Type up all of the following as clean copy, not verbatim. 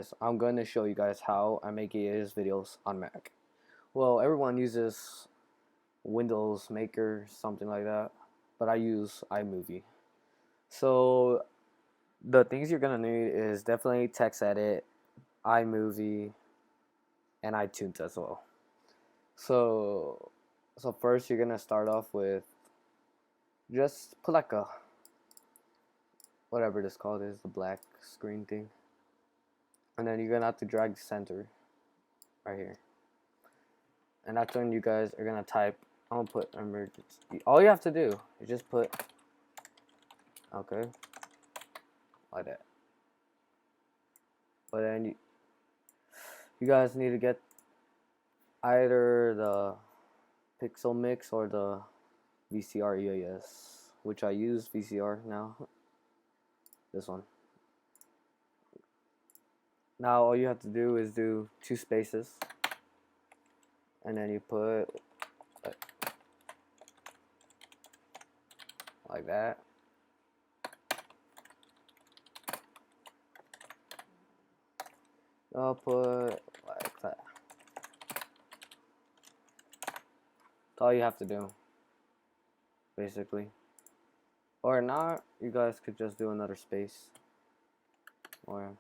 guys, I'm going to show you guys how I make EAS videos on Mac. Well, everyone uses Windows Maker, something like that, but I use iMovie. So the things you're going to need is definitely TextEdit, iMovie, and iTunes as well. So first you're going to start off with just put like a whatever this called is, the black screen thing. And then you're gonna have to drag the center right here. And that's when you guys are gonna type, I'm gonna put emergency. All you have to do is just put, okay, like that. But then you guys need to get either the pixel mix or the VCR EAS, which I use VCR now. This one. Now all you have to do is do 2 spaces, and then you put like that. I'll put like that. That's all you have to do, basically. Or not, you guys could just do another space. Or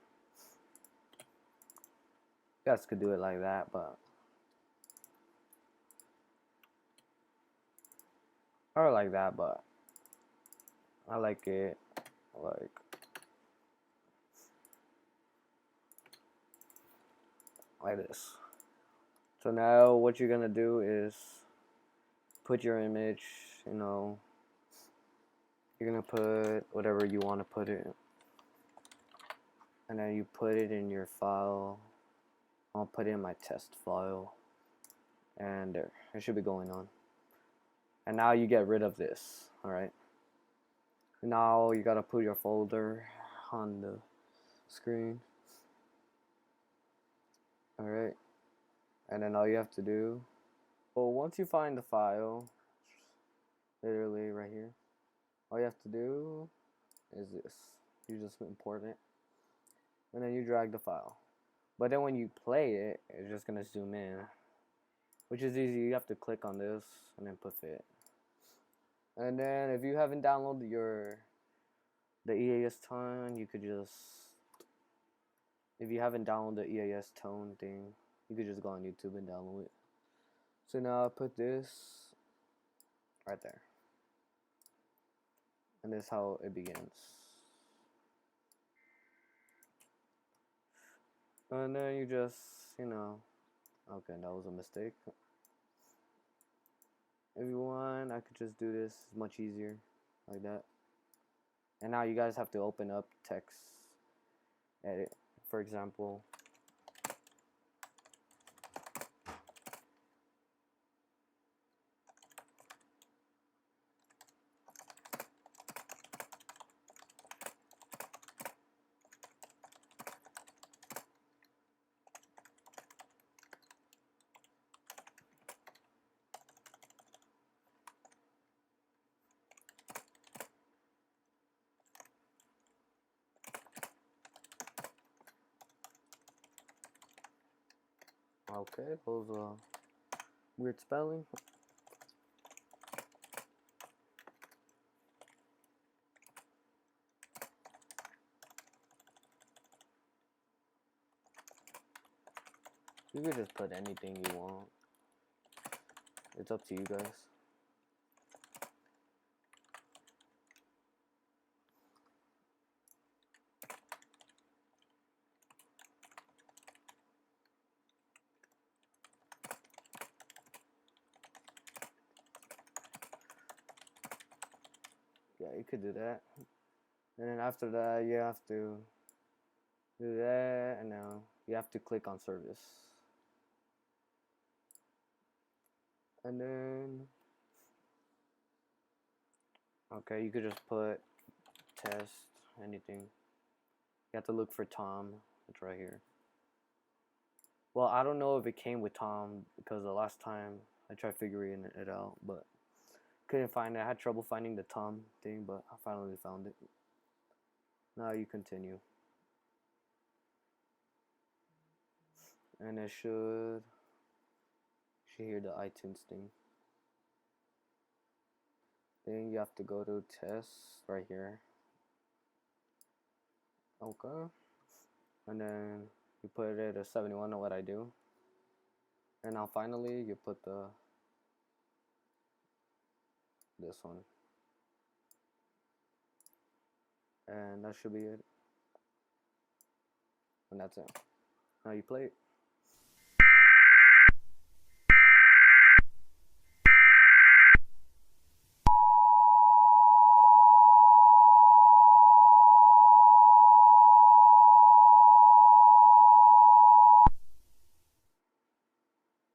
you guys could do it like that, but or like that, but I like it like this. So now what you're gonna do is put your image, you know, you're gonna put whatever you want to put it, and then you put it in your file. I'll put it in my test file, and there, it should be going on. And now you get rid of this, alright? Now you gotta put your folder on the screen. Alright, and then all you have to do, well, once you find the file, literally right here, all you have to do is this. You just import it, and then you drag the file. But then when you play it, it's just gonna zoom in, which is easy. You have to click on this and then put it. And then if you haven't downloaded the EAS tone, you could just, if you haven't downloaded the EAS tone thing, you could just go on YouTube and download it. So now I put this right there, and this is how it begins. And then you just, you know, okay, that was a mistake. If you want, I could just do this much easier, like that. And now you guys have to open up TextEdit, for example. Okay, those weird spelling. You could just put anything you want. It's up to you guys. Yeah, you could do that. And then after that, you have to do that, and now you have to click on service. And then, okay, you could just put test, anything. You have to look for Tom. It's right here. Well, I don't know if it came with Tom, because the last time I tried figuring it out, but couldn't find it. I had trouble finding the Tom thing, but I finally found it. Now you continue. and it should hear the iTunes thing. Then you have to go to test right here. Okay. And then you put it at 71 of what I do. And now finally you put this one. And that should be it. And that's it. Now you play it.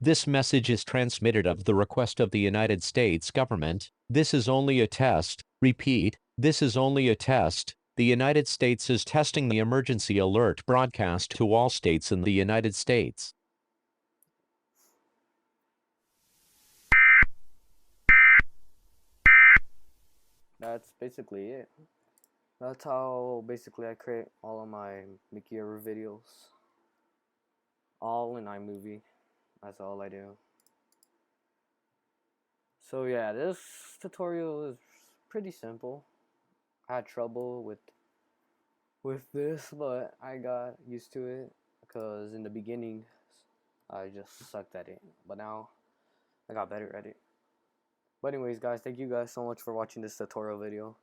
This message is transmitted at the request of the United States government. This is only a test. Repeat, this is only a test. The United States is testing the emergency alert broadcast to all states in the United States. That's basically it. That's how basically I create all of my makeover videos. All in iMovie. That's all I do. So yeah, this tutorial is pretty simple. I had trouble with this, but I got used to it because in the beginning I just sucked at it, but now I got better at it. But anyways guys, thank you guys so much for watching this tutorial video.